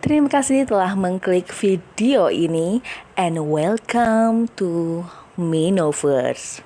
Terima kasih telah mengklik video ini and welcome to Minoverse.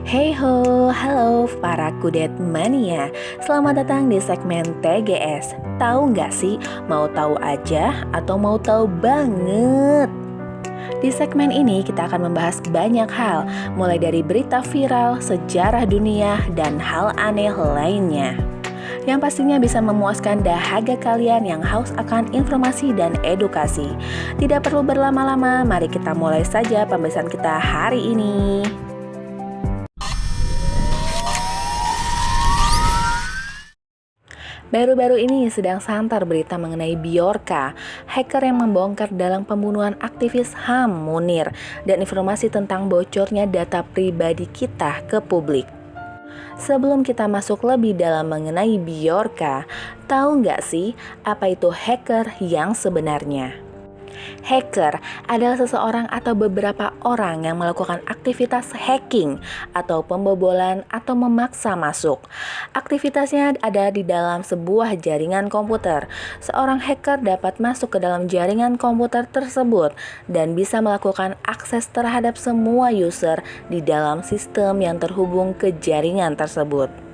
Hey ho, halo para kudet mania. Selamat datang di segmen TGS. Tahu nggak sih, mau tahu aja atau mau tahu banget? Di segmen ini kita akan membahas banyak hal, mulai dari berita viral, sejarah dunia, dan hal aneh lainnya yang pastinya bisa memuaskan dahaga kalian yang haus akan informasi dan edukasi. Tidak perlu berlama-lama, mari kita mulai saja pembahasan kita hari ini. Baru-baru ini sedang santer berita mengenai Bjorka, hacker yang membongkar dalam pembunuhan aktivis HAM Munir, dan informasi tentang bocornya data pribadi kita ke publik. Sebelum kita masuk lebih dalam mengenai Bjorka, tahu nggak sih apa itu hacker yang sebenarnya? Hacker adalah seseorang atau beberapa orang yang melakukan aktivitas hacking atau pembobolan atau memaksa masuk. Aktivitasnya ada di dalam sebuah jaringan komputer. Seorang hacker dapat masuk ke dalam jaringan komputer tersebut dan bisa melakukan akses terhadap semua user di dalam sistem yang terhubung ke jaringan tersebut.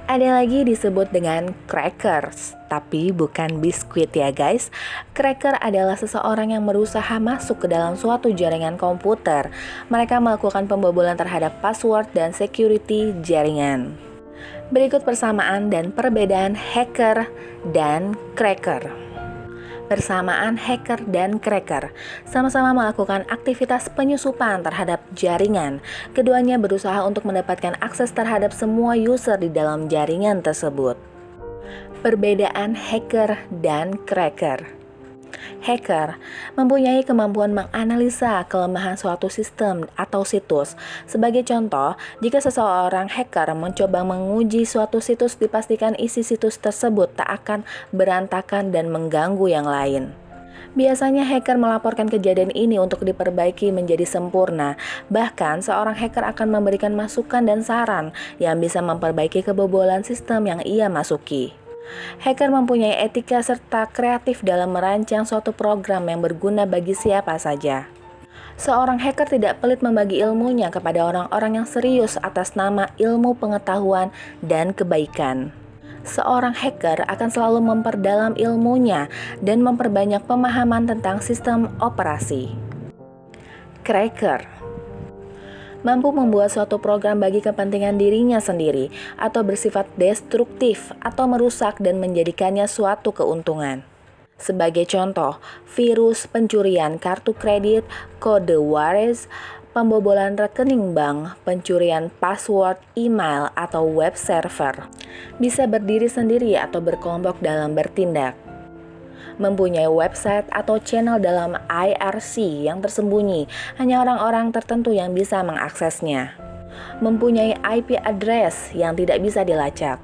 Ada lagi disebut dengan crackers, tapi bukan biskuit ya guys. Cracker adalah seseorang yang berusaha masuk ke dalam suatu jaringan komputer. Mereka melakukan pembobolan terhadap password dan security jaringan. Berikut persamaan dan perbedaan hacker dan cracker. Persamaan hacker dan cracker sama-sama melakukan aktivitas penyusupan terhadap jaringan. Keduanya berusaha untuk mendapatkan akses terhadap semua user di dalam jaringan tersebut. Perbedaan hacker dan cracker. Hacker mempunyai kemampuan menganalisa kelemahan suatu sistem atau situs. Sebagai contoh, jika seseorang hacker mencoba menguji suatu situs, dipastikan isi situs tersebut tak akan berantakan dan mengganggu yang lain. Biasanya hacker melaporkan kejadian ini untuk diperbaiki menjadi sempurna. Bahkan seorang hacker akan memberikan masukan dan saran yang bisa memperbaiki kebobolan sistem yang ia masuki. Hacker mempunyai etika serta kreatif dalam merancang suatu program yang berguna bagi siapa saja. Seorang hacker tidak pelit membagi ilmunya kepada orang-orang yang serius atas nama ilmu pengetahuan dan kebaikan. Seorang hacker akan selalu memperdalam ilmunya dan memperbanyak pemahaman tentang sistem operasi. Cracker mampu membuat suatu program bagi kepentingan dirinya sendiri atau bersifat destruktif atau merusak dan menjadikannya suatu keuntungan. Sebagai contoh, virus pencurian kartu kredit, kode waris, pembobolan rekening bank, pencurian password email atau web server. Bisa berdiri sendiri atau berkelompok dalam bertindak. Mempunyai website atau channel dalam IRC yang tersembunyi, hanya orang-orang tertentu yang bisa mengaksesnya. Mempunyai IP address yang tidak bisa dilacak.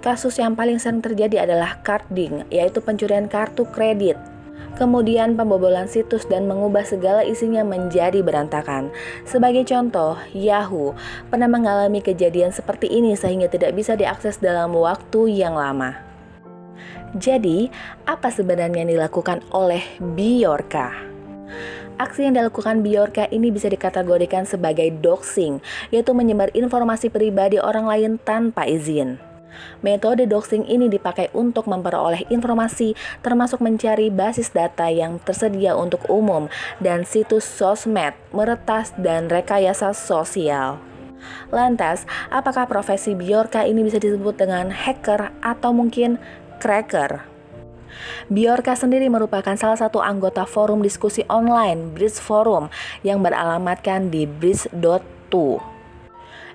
Kasus yang paling sering terjadi adalah carding, yaitu pencurian kartu kredit. Kemudian pembobolan situs dan mengubah segala isinya menjadi berantakan. Sebagai contoh, Yahoo pernah mengalami kejadian seperti ini sehingga tidak bisa diakses dalam waktu yang lama. Jadi, apa sebenarnya yang dilakukan oleh Bjorka? Aksi yang dilakukan Bjorka ini bisa dikategorikan sebagai doxing, yaitu menyebar informasi pribadi orang lain tanpa izin. Metode doxing ini dipakai untuk memperoleh informasi, termasuk mencari basis data yang tersedia untuk umum dan situs sosmed, meretas, dan rekayasa sosial. Lantas, apakah profesi Bjorka ini bisa disebut dengan hacker atau mungkin cracker? Bjorka sendiri merupakan salah satu anggota forum diskusi online Bridge Forum yang beralamatkan di bridge.to.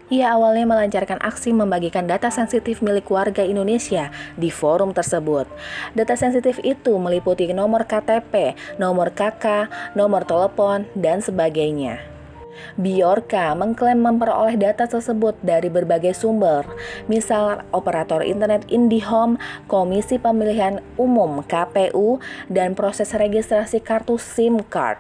Ia awalnya melancarkan aksi membagikan data sensitif milik warga Indonesia di forum tersebut. Data sensitif itu meliputi nomor KTP, nomor KK, nomor telepon, dan sebagainya. Bjorka mengklaim memperoleh data tersebut dari berbagai sumber, misal operator internet IndiHome, Komisi Pemilihan Umum KPU, dan proses registrasi kartu SIM card.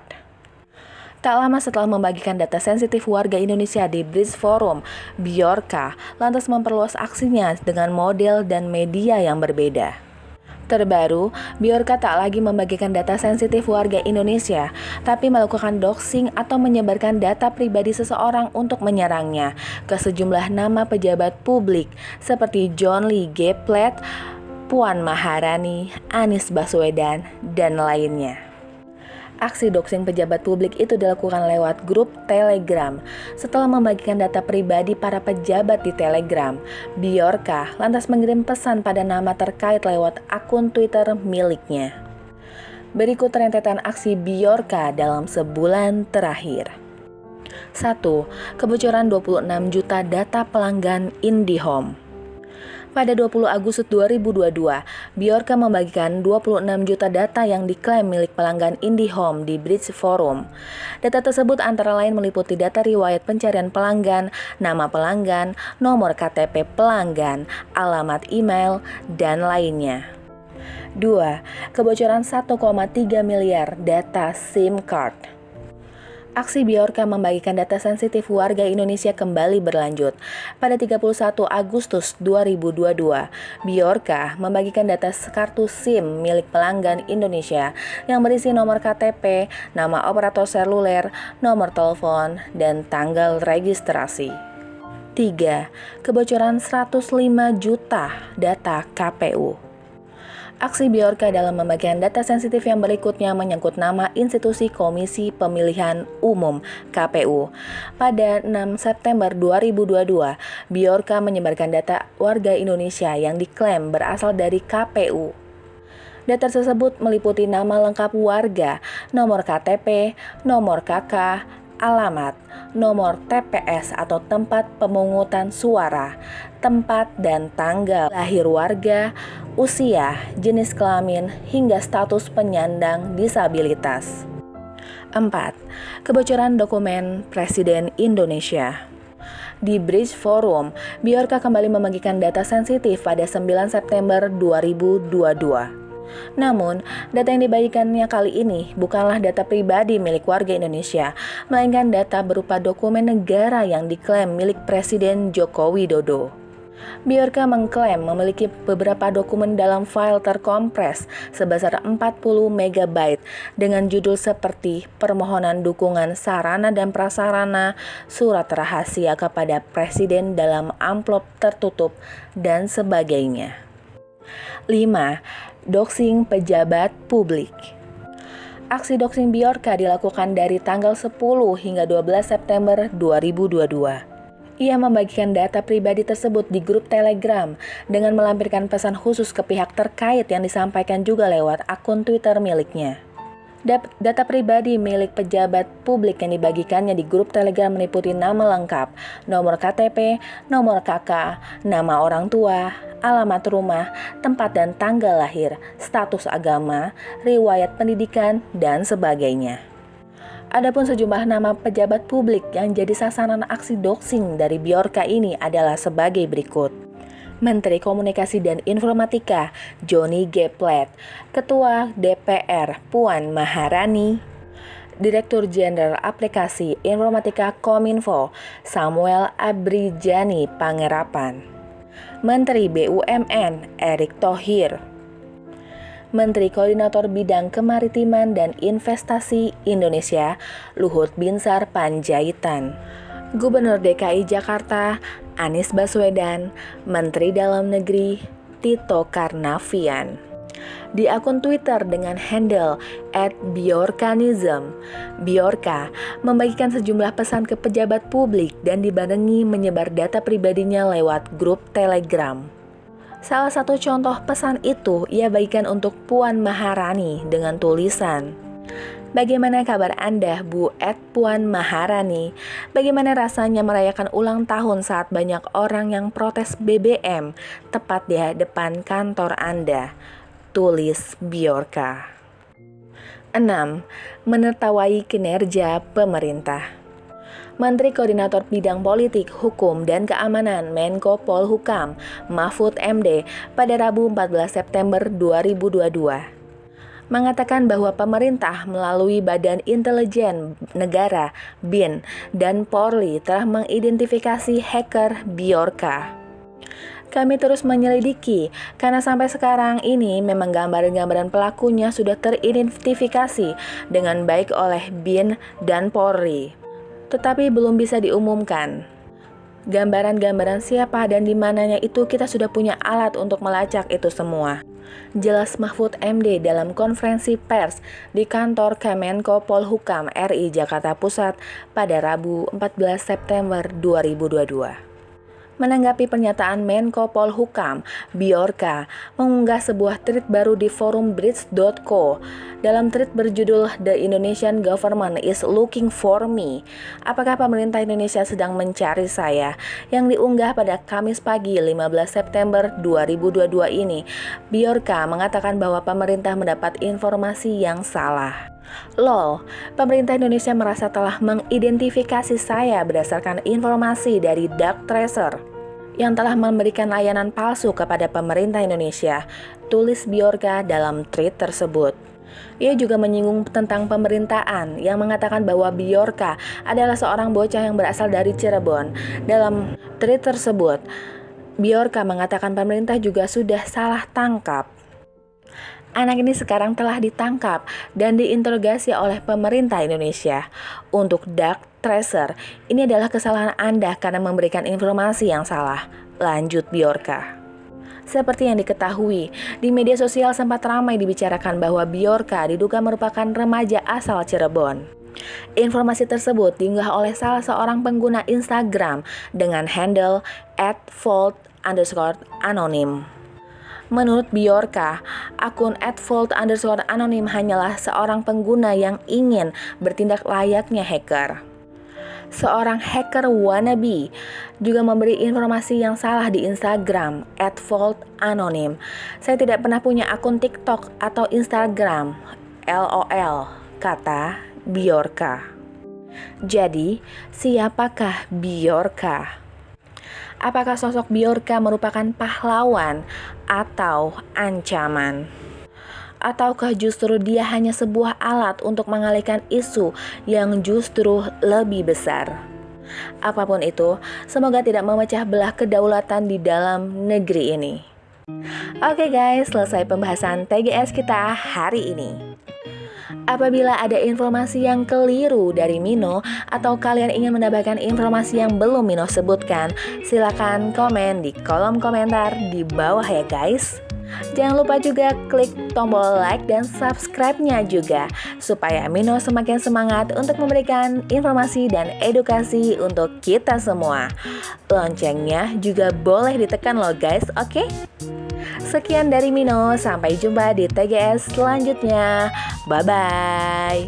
Tak lama setelah membagikan data sensitif warga Indonesia di Bridge Forum, Bjorka lantas memperluas aksinya dengan model dan media yang berbeda. Terbaru, Bjorka tak lagi membagikan data sensitif warga Indonesia, tapi melakukan doxing atau menyebarkan data pribadi seseorang untuk menyerangnya ke sejumlah nama pejabat publik seperti John Lee Geplet, Puan Maharani, Anies Baswedan, dan lainnya. Aksi doxing pejabat publik itu dilakukan lewat grup Telegram. Setelah membagikan data pribadi para pejabat di Telegram, Bjorka lantas mengirim pesan pada nama terkait lewat akun Twitter miliknya. Berikut rentetan aksi Bjorka dalam sebulan terakhir. 1. Kebocoran 26 juta data pelanggan IndiHome. Pada 20 Agustus 2022, Bjorka membagikan 26 juta data yang diklaim milik pelanggan IndiHome di Bridge Forum. Data tersebut antara lain meliputi data riwayat pencarian pelanggan, nama pelanggan, nomor KTP pelanggan, alamat email, dan lainnya. 2. Kebocoran 1,3 miliar data SIM card. Aksi Bjorka membagikan data sensitif warga Indonesia kembali berlanjut. Pada 31 Agustus 2022, Bjorka membagikan data kartu SIM milik pelanggan Indonesia yang berisi nomor KTP, nama operator seluler, nomor telepon, dan tanggal registrasi. 3. Kebocoran 105 juta data KPU. Aksi Bjorka dalam membagikan data sensitif yang berikutnya menyangkut nama institusi Komisi Pemilihan Umum (KPU). Pada 6 September 2022, Bjorka menyebarkan data warga Indonesia yang diklaim berasal dari KPU. Data tersebut meliputi nama lengkap warga, nomor KTP, nomor KK, alamat, nomor TPS atau tempat pemungutan suara, tempat dan tanggal lahir warga, usia, jenis kelamin, hingga status penyandang disabilitas. 4. Kebocoran dokumen Presiden Indonesia. Di Bridge Forum, Bjorka kembali membagikan data sensitif pada 9 September 2022. Namun, data yang dibagikannya kali ini bukanlah data pribadi milik warga Indonesia, melainkan data berupa dokumen negara yang diklaim milik Presiden Joko Widodo. Bjorka mengklaim memiliki beberapa dokumen dalam file terkompres sebesar 40 MB dengan judul seperti permohonan dukungan sarana dan prasarana, surat rahasia kepada Presiden dalam amplop tertutup, dan sebagainya. 5. Doxing pejabat publik. Aksi doxing Bjorka dilakukan dari tanggal 10 hingga 12 September 2022. Ia membagikan data pribadi tersebut di grup Telegram dengan melampirkan pesan khusus ke pihak terkait yang disampaikan juga lewat akun Twitter miliknya. Data pribadi milik pejabat publik yang dibagikannya di grup Telegram meliputi nama lengkap, nomor KTP, nomor KK, nama orang tua, alamat rumah, tempat dan tanggal lahir, status agama, riwayat pendidikan, dan sebagainya. Adapun sejumlah nama pejabat publik yang jadi sasaran aksi doxing dari Bjorka ini adalah sebagai berikut. Menteri Komunikasi dan Informatika Johnny Geplet, Ketua DPR Puan Maharani, Direktur Jenderal Aplikasi Informatika Kominfo Samuel Abrijani Pangerapan, Menteri BUMN Erick Thohir, Menteri Koordinator Bidang Kemaritiman dan Investasi Indonesia Luhut Binsar Panjaitan, Gubernur DKI Jakarta Anies Baswedan, Menteri Dalam Negeri Tito Karnavian. Di akun Twitter dengan handle @bjorkanism, Bjorka membagikan sejumlah pesan ke pejabat publik dan dibarengi menyebar data pribadinya lewat grup Telegram. Salah satu contoh pesan itu ia bagikan untuk Puan Maharani dengan tulisan, "Bagaimana kabar Anda, Bu Puan Maharani? Bagaimana rasanya merayakan ulang tahun saat banyak orang yang protes BBM tepat di depan kantor Anda?" Tulis Bjorka. 6. Menertawai kinerja pemerintah. Menteri Koordinator Bidang Politik, Hukum, dan Keamanan Menko Polhukam Mahfud MD pada Rabu 14 September 2022 mengatakan bahwa pemerintah melalui Badan Intelijen Negara (BIN) dan Polri telah mengidentifikasi hacker Bjorka. Kami terus menyelidiki, karena sampai sekarang ini memang gambaran-gambaran pelakunya sudah teridentifikasi dengan baik oleh BIN dan Polri, tetapi belum bisa diumumkan. Gambaran-gambaran siapa dan di mananya itu kita sudah punya alat untuk melacak itu semua. Jelas Mahfud MD dalam konferensi pers di kantor Kemenko Polhukam RI Jakarta Pusat pada Rabu 14 September 2022. Menanggapi pernyataan Menko Polhukam, Bjorka mengunggah sebuah tweet baru di forum Bridge.co. Dalam tweet berjudul "The Indonesian Government is Looking for Me", apakah pemerintah Indonesia sedang mencari saya? Yang diunggah pada Kamis pagi 15 September 2022 ini, Bjorka mengatakan bahwa pemerintah mendapat informasi yang salah. LOL, pemerintah Indonesia merasa telah mengidentifikasi saya berdasarkan informasi dari Dark Tracer yang telah memberikan layanan palsu kepada pemerintah Indonesia, tulis Bjorka dalam tweet tersebut. Ia juga menyinggung tentang pemerintahan yang mengatakan bahwa Bjorka adalah seorang bocah yang berasal dari Cirebon. Dalam tweet tersebut, Bjorka mengatakan pemerintah juga sudah salah tangkap. Anak ini sekarang telah ditangkap dan diinterogasi oleh pemerintah Indonesia. Untuk Dark Tracer, ini adalah kesalahan Anda karena memberikan informasi yang salah, lanjut Bjorka. Seperti yang diketahui, di media sosial sempat ramai dibicarakan bahwa Bjorka diduga merupakan remaja asal Cirebon. Informasi tersebut diunggah oleh salah seorang pengguna Instagram dengan handle @volt_anonim. Menurut Bjorka, akun @volt_anonim hanyalah seorang pengguna yang ingin bertindak layaknya hacker. Seorang hacker wannabe juga memberi informasi yang salah di Instagram @volt_anonim. Saya tidak pernah punya akun TikTok atau Instagram, LOL, kata Bjorka. Jadi, siapakah Bjorka? Apakah sosok Bjorka merupakan pahlawan atau ancaman? Ataukah justru dia hanya sebuah alat untuk mengalihkan isu yang justru lebih besar? Apapun itu, semoga tidak memecah belah kedaulatan di dalam negeri ini. Oke guys, selesai pembahasan TGS kita hari ini. Apabila ada informasi yang keliru dari Mino atau kalian ingin mendapatkan informasi yang belum Mino sebutkan, silakan komen di kolom komentar di bawah ya guys. Jangan lupa juga klik tombol like dan subscribe-nya juga, supaya Mino semakin semangat untuk memberikan informasi dan edukasi untuk kita semua. Loncengnya juga boleh ditekan loh guys, oke? Sekian dari Mino, sampai jumpa di TGS selanjutnya. Bye-bye.